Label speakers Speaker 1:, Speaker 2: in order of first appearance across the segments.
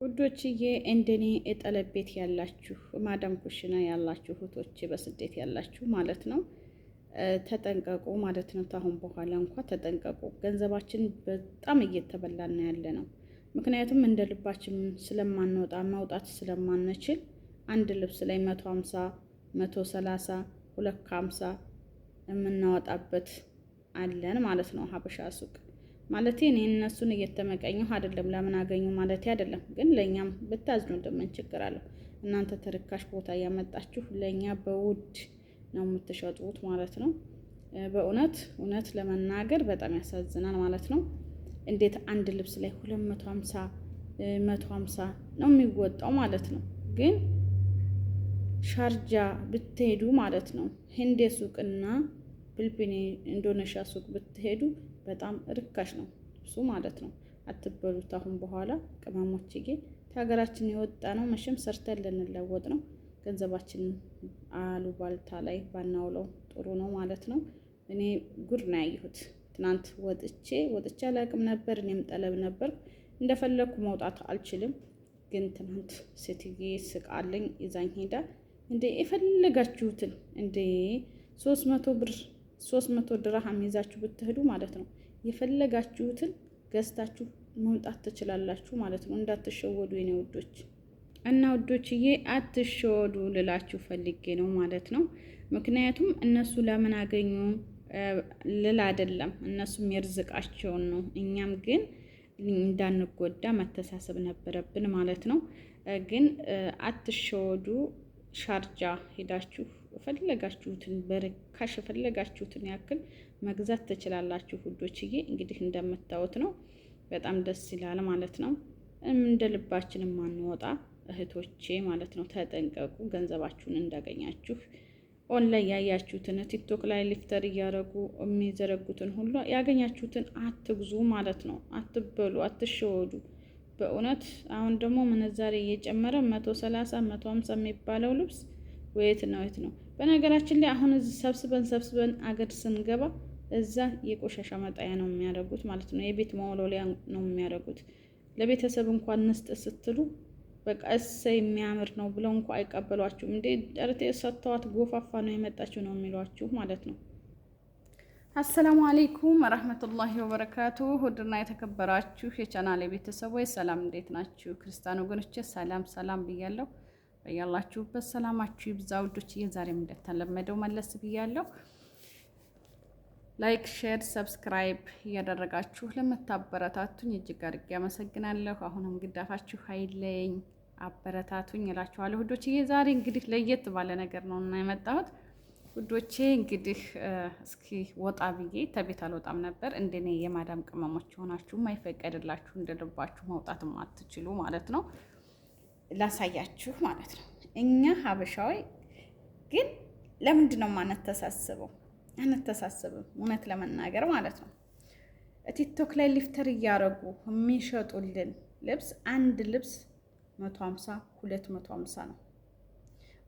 Speaker 1: ውዶችዬ እንደኔ የጠለብ ቤት ያላችሁ ማዳም ኩሽና ያላችሁ እህቶቼ በስደት ያላችሁ ማለት ነው ተጠንቀቁ ማለት ነው። ታሁን በኋላ እንኳን ተጠንቀቁ። ገንዘባችን በጣም እየተበላን ያለ ነው። ምክንያቱም እንደ ልባችን ስለማንወጣ ማውጣት ስለማንችል አንድ ልብስ ላይ 150 130 250 የምናወጣበት አለን ማለት ነው። ሀበሻ ሱቅ ማለት እኔ እነሱን እየተመቀኘሁ አይደለም፣ ለምን አገኙ ማለት አይደለም። ግን ለኛም ብታዝኑ እንደምን ችግር አለው? እናንተ ተርካሽ ቦታ ያመጣችሁ ለኛ በውድ ነው የምትሸጡት ማለት ነው። እውነት ለመናገር በጣም ያሳዝናል ማለት ነው። እንዴት አንድ ልብስ ላይ 250 150 ነው የሚወጣው ማለት ነው። ግን ሻርጃ ብትሄዱ ማለት ነው ህንዴ ሱቅና ፊሊፒኒ ኢንዶኔሽያ ሱቅ ብትሄዱ በጣም ርካሽ ነው እሱ ማለት ነው። አትበሉት። አሁን በኋላ ቅመሞችዬ ከሀገራችን የወጣ ነው መቼም ሰርተን ልንለወጥ ነው። ገንዘባችንን አሉባልታ ላይ ባናውለው ጥሩ ነው ማለት ነው። እኔ ጉድ ነው ያየሁት። ትናንት ወጥቼ አላውቅም ነበር። እኔም ጠለብ ነበር እንደፈለኩ መውጣት አልችልም። ግን ትናንት ሴትዬ ስቃለኝ ይዛኝ ሄዳ እንዴ የፈለጋችሁትን እንዴ 300 ብር 300 ድርሃም ይዛችሁ ብትሄዱ ማለት ነው የፈለጋችሁትን ገዝታችሁ መምጣት ትችላላችሁ ማለት ነው። እንዳትሸወዱ የኔ ውዶች እና ውዶችዬ አትሸወዱ ልላችሁ ፈልጌ ነው ማለት ነው። ምክንያቱም እነሱ ለምን አገኙ ልል አይደለም፣ እነሱም የርዝቃቸውን ነው። እኛም ግን እንዳንጎዳ መተሳሰብ ነበረብን ማለት ነው። ግን አትሸወዱ። ሻርጃ ሄዳችሁ ፈለጋችሁትን በርካሽ ፈለጋችሁትን ያክል መግዛት ትችላላችሁ ውዶችዬ። እንግዲህ እንደምታዩት ነው፣ በጣም ደስ ይላል ማለት ነው። እንደ ልባችን ማንወጣ እህቶቼ ማለት ነው። ተጠንቀቁ። ገንዘባችሁን እንዳገኛችሁ ኦንላይን ያያችሁትን ቲክቶክ ላይ ሊፍተር እያደረጉ የሚዘረጉትን ሁሉ ያገኛችሁትን አትግዙ ማለት ነው። አትበሉ፣ አትሸወዱ። በእውነት አሁን ደግሞ ምንዛሬ እየጨመረ 130 150 የሚባለው ልብስ ወይት ነው። በነገራችን ላይ አሁን እዚህ ሰብስበን አገር ስንገባ እዛ የቆሻሻ መጣያ ነው የሚያደርጉት ማለት ነው። የቤት መወልወያ ነው የሚያደርጉት። ለቤተሰብ እንኳን ንስጥ ስትሉ በቃ እሰይ የሚያምር ነው ብለው እንኳን አይቀበሏችሁም። እንዴ ደረቴ ሰጥተዋት ጎፋፋ ነው የመጣችው ነው የሚሏችሁ ማለት ነው። አሰላሙ አለይኩም ወራህመቱላሂ ወበረካቱ። ውድና የተከበራችሁ የቻናሌ ቤተሰቦች ሰላም፣ እንዴት ናችሁ? ክርስቲያን ወገኖቼ ሰላም ብያለሁ። በያላችሁበት ሰላማችሁ ይብዛ ውዶችዬ። ዛሬም እንደተለመደው መለስ ብያለሁ። ላይክ፣ ሼር፣ ሰብስክራይብ እያደረጋችሁ ለምታበረታቱኝ እጅግ አድርጌ አመሰግናለሁ። አሁንም ግዳፋችሁ አይለኝ፣ አበረታቱኝ እላችኋለሁ ውዶችዬ። ዛሬ እንግዲህ ለየት ባለ ነገር ነው እና የመጣሁት ውዶቼ። እንግዲህ እስኪ ወጣ ብዬ ተቤት አልወጣም ነበር። እንደኔ የማዳም ቅመሞች ሆናችሁ ማይፈቀድላችሁ እንደልባችሁ መውጣት ማትችሉ ማለት ነው ላሳያችሁ ማለት ነው። እኛ ሀበሻዊ ግን ለምንድን ነው ማንተሳሰበው? አንተሳሰብም እውነት ለመናገር ማለት ነው። ቲክቶክ ላይ ሊፍተር እያረጉ የሚሸጡልን ልብስ አንድ ልብስ 150 250 ነው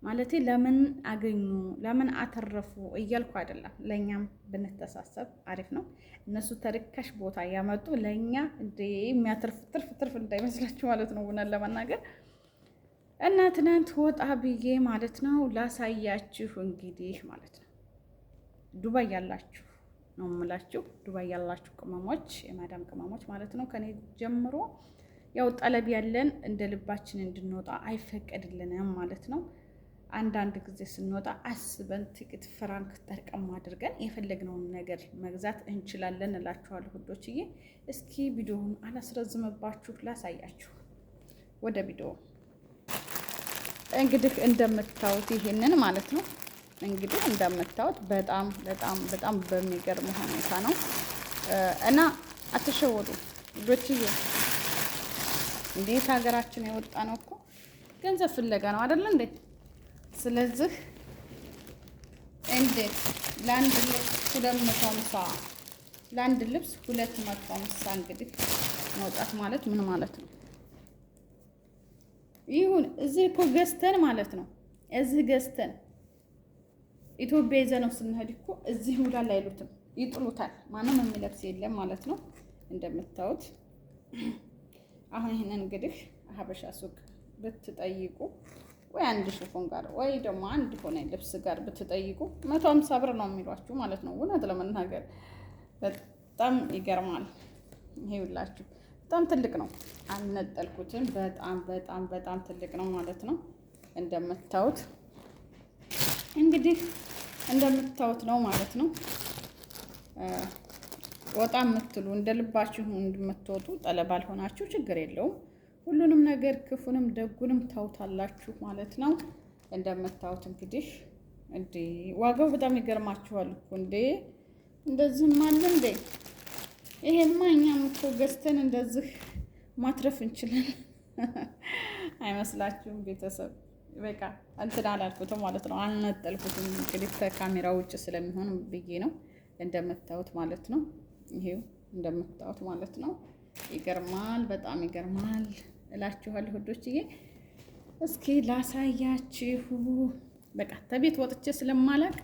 Speaker 1: ማለት። ለምን አገኙ ለምን አተረፉ እያልኩ አይደለም። ለኛም ብንተሳሰብ አሪፍ ነው። እነሱ ተርካሽ ቦታ ያመጡ ለኛ እንደ የሚያተርፍ ትርፍ እንዳይመስላችሁ ማለት ነው እውነት ለመናገር። እና ትናንት ወጣ ብዬ ማለት ነው ላሳያችሁ እንግዲህ ማለት ነው። ዱባይ ያላችሁ ነው የምላችሁ፣ ዱባይ ያላችሁ ቅመሞች የማዳም ቅመሞች ማለት ነው ከኔ ጀምሮ ያው ጠለብ ያለን እንደ ልባችን እንድንወጣ አይፈቀድልንም ማለት ነው። አንዳንድ ጊዜ ስንወጣ አስበን ጥቂት ፍራንክ ጠርቀም አድርገን የፈለግነውን ነገር መግዛት እንችላለን እላችኋለሁ ውዶችዬ። እስኪ ቪዲዮውን አላስረዝምባችሁ ላሳያችሁ። ወደ ቪዲዮ እንግዲህ እንደምታዩት ይሄንን ማለት ነው። እንግዲህ እንደምታዩት በጣም በሚገርም ሁኔታ ነው እና አትሸወዱ ውዶችዬ። እንዴት ሀገራችን የወጣ ነው እኮ ገንዘብ ፍለጋ ነው አይደል እንዴ? ስለዚህ እንዴት ለአንድ ልብስ 250 ለአንድ ልብስ 250 እንግዲህ መውጣት ማለት ምን ማለት ነው? ይሁን እዚህ እኮ ገዝተን ማለት ነው። እዚህ ገዝተን ኢትዮጵያ ይዘነው ስንሄድ እኮ እዚህ ውላል አይሉትም፣ ይጥሉታል። ማንም የሚለብስ የለም ማለት ነው። እንደምታዩት አሁን ይሄንን እንግዲህ ሀበሻ ሱቅ ብትጠይቁ ወይ አንድ ሽፎን ጋር ወይ ደግሞ አንድ ሆነ ልብስ ጋር ብትጠይቁ 150 ብር ነው የሚሏችሁ ማለት ነው። እውነት ለመናገር በጣም ይገርማል። ይሄውላችሁ በጣም ትልቅ ነው። አልነጠልኩትም። በጣም በጣም በጣም ትልቅ ነው ማለት ነው። እንደምታዩት እንግዲህ እንደምታዩት ነው ማለት ነው። ወጣ የምትሉ እንደ ልባችሁ እንደምትወጡ ጠለብ አልሆናችሁ ችግር የለውም። ሁሉንም ነገር ክፉንም ደጉንም ታውታላችሁ ማለት ነው። እንደምታዩት እንግዲህ እንዴ ዋጋው በጣም ይገርማችኋል እኮ እንዴ! እንደዚህም አለ እንዴ! ይሄማ እኛም እኮ ገዝተን እንደዚህ ማትረፍ እንችላለን። አይመስላችሁም ቤተሰብ? በቃ እንትን አላልኩትም ማለት ነው። አልነጠልኩትም። እንግዲህ ከካሜራ ውጭ ስለሚሆን ብዬ ነው። እንደምታዩት ማለት ነው። ይሄው እንደምታዩት ማለት ነው። ይገርማል፣ በጣም ይገርማል እላችኋለሁ ውዶችዬ። እስኪ ላሳያችሁ። በቃ ተቤት ወጥቼ ስለማላቅ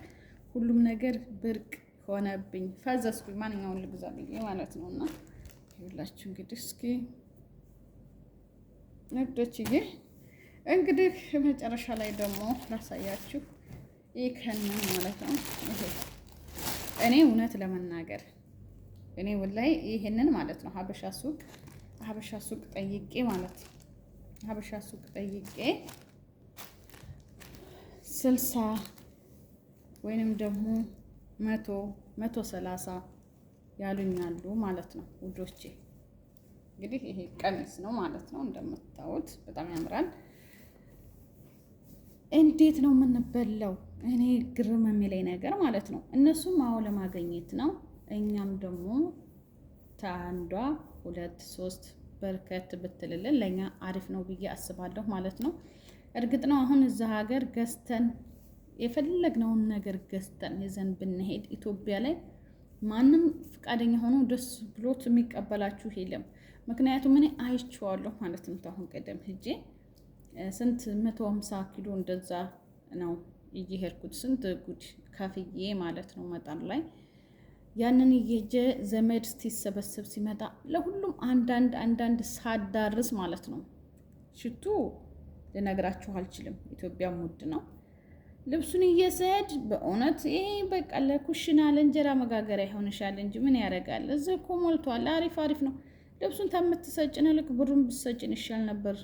Speaker 1: ሁሉም ነገር ብርቅ ሆነብኝ። ፈዘዝኩኝ። ማንኛውን ልግዛ ብዬ ማለት ነው። እና ይኸውላችሁ እንግዲህ እስኪ ውዶችዬ እንግዲህ መጨረሻ ላይ ደግሞ ላሳያችሁ ይከንን ማለት ነው። ይሄ እኔ እውነት ለመናገር እኔ ወላሂ ይሄንን ማለት ነው ሀበሻ ሱቅ ጠይቄ ማለት ነው። ሀበሻ ሱቅ ጠይቄ 60 ወይንም ደግሞ 130 ያሉኛሉ ማለት ነው ውዶቼ። እንግዲህ ይሄ ቀሚስ ነው ማለት ነው። እንደምታዩት በጣም ያምራል። እንዴት ነው የምንበላው? እኔ ግርም የሚለኝ ነገር ማለት ነው። እነሱም አዎ ለማገኘት ነው። እኛም ደግሞ ታንዷ 2-3 በርከት ብትልልን ለኛ አሪፍ ነው ብዬ አስባለሁ ማለት ነው። እርግጥ ነው አሁን እዛ ሀገር ገዝተን የፈለግነውን ነገር ገዝተን ይዘን ብንሄድ ኢትዮጵያ ላይ ማንም ፈቃደኛ ሆኖ ደስ ብሎት የሚቀበላችሁ የለም። ምክንያቱም እኔ አይቼዋለሁ ማለት ነው። አሁን ቀደም ሂጄ ስንት 150 ኪሎ እንደዛ ነው እየሄድኩት ስንት ጉድ ከፍዬ ማለት ነው መጣን ላይ ያንን እየጀ ዘመድ ሲሰበሰብ ሲመጣ ለሁሉም አንዳንድ ሳዳርስ ማለት ነው። ሽቱ ልነግራችሁ አልችልም። ኢትዮጵያ ውድ ነው። ልብሱን እየሰድ በእውነት ይሄ በቃ ለኩሽና ለእንጀራ መጋገሪያ ይሆንሻል እንጂ ምን ያደርጋል? እዚህ እኮ ሞልቷል። አሪፍ ነው። ልብሱን ታምትሰጭን ልክ ብሩን ብትሰጭን ይሻል ነበር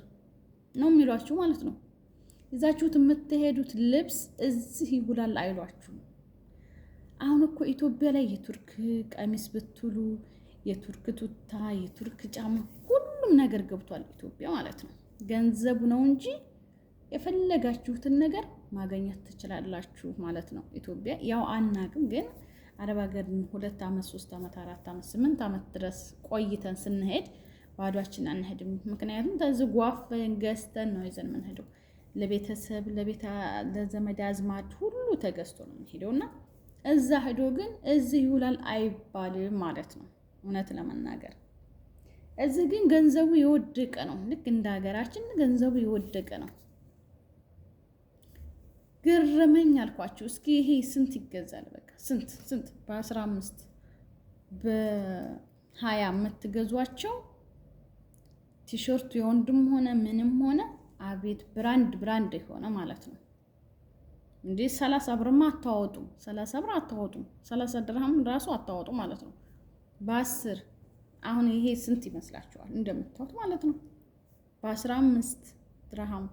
Speaker 1: ነው የሚሏችሁ ማለት ነው። ይዛችሁት የምትሄዱት ልብስ እዚህ ይውላል አይሏችሁም። አሁን እኮ ኢትዮጵያ ላይ የቱርክ ቀሚስ ብትሉ የቱርክ ቱታ፣ የቱርክ ጫማ ሁሉም ነገር ገብቷል ኢትዮጵያ ማለት ነው። ገንዘቡ ነው እንጂ የፈለጋችሁትን ነገር ማግኘት ትችላላችሁ ማለት ነው። ኢትዮጵያ ያው አናቅም፣ ግን አረብ ሀገር 2 ዓመት 3 ዓመት 4 ዓመት 8 ዓመት ድረስ ቆይተን ስንሄድ ባዷችን አንሄድም። ምክንያቱም ተዝጓፈን ገዝተን ነው ይዘን የምንሄደው። ለቤተሰብ ለዘመድ አዝማድ ሁሉ ተገዝቶ ነው የምንሄደው እና እዛ ሄዶ ግን እዚህ ይውላል አይባልም ማለት ነው። እውነት ለመናገር እዚህ ግን ገንዘቡ የወደቀ ነው። ልክ እንደ ሀገራችን ገንዘቡ የወደቀ ነው። ግርመኝ አልኳችሁ። እስኪ ይሄ ስንት ይገዛል? በቃ ስንት በ15 በ20 የምትገዟቸው ቲሸርቱ የወንድም ሆነ ምንም ሆነ አቤት ብራንድ የሆነ ማለት ነው። እንዴ 30 ብርማ አታወጡም። 30 ብር አታወጡም። 30 ድርሃም ራሱ አታወጡ ማለት ነው። በ10 አሁን ይሄ ስንት ይመስላችኋል? እንደምታዩት ማለት ነው። በ15 ድርሃም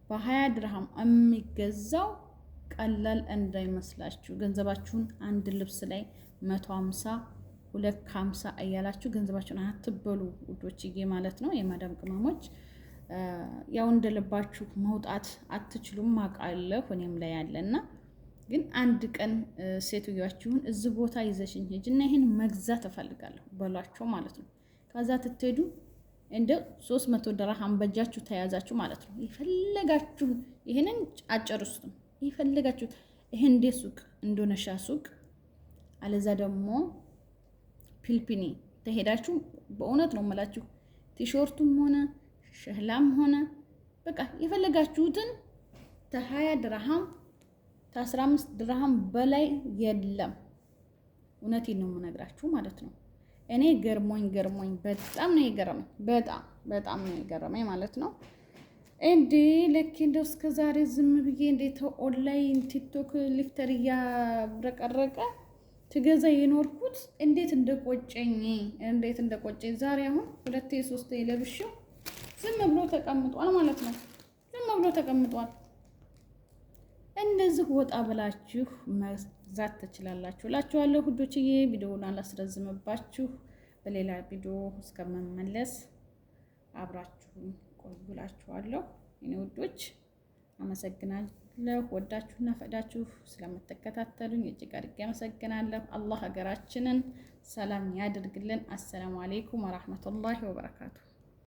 Speaker 1: በ20 ድርሃም የሚገዛው ቀላል እንዳይመስላችሁ። ገንዘባችሁን አንድ ልብስ ላይ 150 250 እያላችሁ ገንዘባችሁን አትበሉ ውዶችዬ ማለት ነው። የማዳም ቅመሞች ያው እንደልባችሁ መውጣት አትችሉም አውቃለሁ። እኔም ላይ ያለና ግን አንድ ቀን ሴትዮዋችሁን እዚህ ቦታ ይዘሽኝ ሂጂና ይሄን መግዛት እፈልጋለሁ በሏቸው ማለት ነው። ከዛ ትትሄዱ እንደ 300 ድርሃም በእጃችሁ ተያዛችሁ ማለት ነው። ይፈልጋችሁ ይሄንን አጨርሱትም። ይፈልጋችሁ ይሄ እንደ ሱቅ እንደነሻ ሱቅ አለዛ ደግሞ ፒልፒኒ ተሄዳችሁ በእውነት ነው የምላችሁ ቲሸርቱም ሆነ ሸህላም ሆነ በቃ የፈለጋችሁትን ተ20 ድርሃም ተ15 ድርሃም በላይ የለም። እውነቴን ነው የምነግራችሁ ማለት ነው። እኔ ገርሞኝ በጣም ነው የገረመኝ። በጣም በጣም ነው የገረመኝ ማለት ነው። እንዴ ለኬ እንደው እስከ ዛሬ ዝም ብዬ እንዴት ኦንላይን ቲክቶክ ሊፍተር እያብረቀረቀ ትገዛ የኖርኩት እንዴት እንደቆጨኝ ዛሬ አሁን 2 3 ለብሼው ዝም ብሎ ተቀምጧል ማለት ነው። ዝም ብሎ ተቀምጧል። እንደዚህ ወጣ ብላችሁ መግዛት ትችላላችሁ እላችኋለሁ ሁዶችዬ። ቪዲዮውን አላስረዝምባችሁ። በሌላ ቪዲዮ እስከመመለስ አብራችሁን ቆዩ እላችኋለሁ የኔ ውዶች። አመሰግናለሁ። ወዳችሁና ፈዳችሁ ስለምትከታተሉኝ እጅግ አድርጌ አመሰግናለሁ። አላህ ሀገራችንን ሰላም ያድርግልን። አሰላሙ አለይኩም ወራህመቱላሂ ወበረካቱ።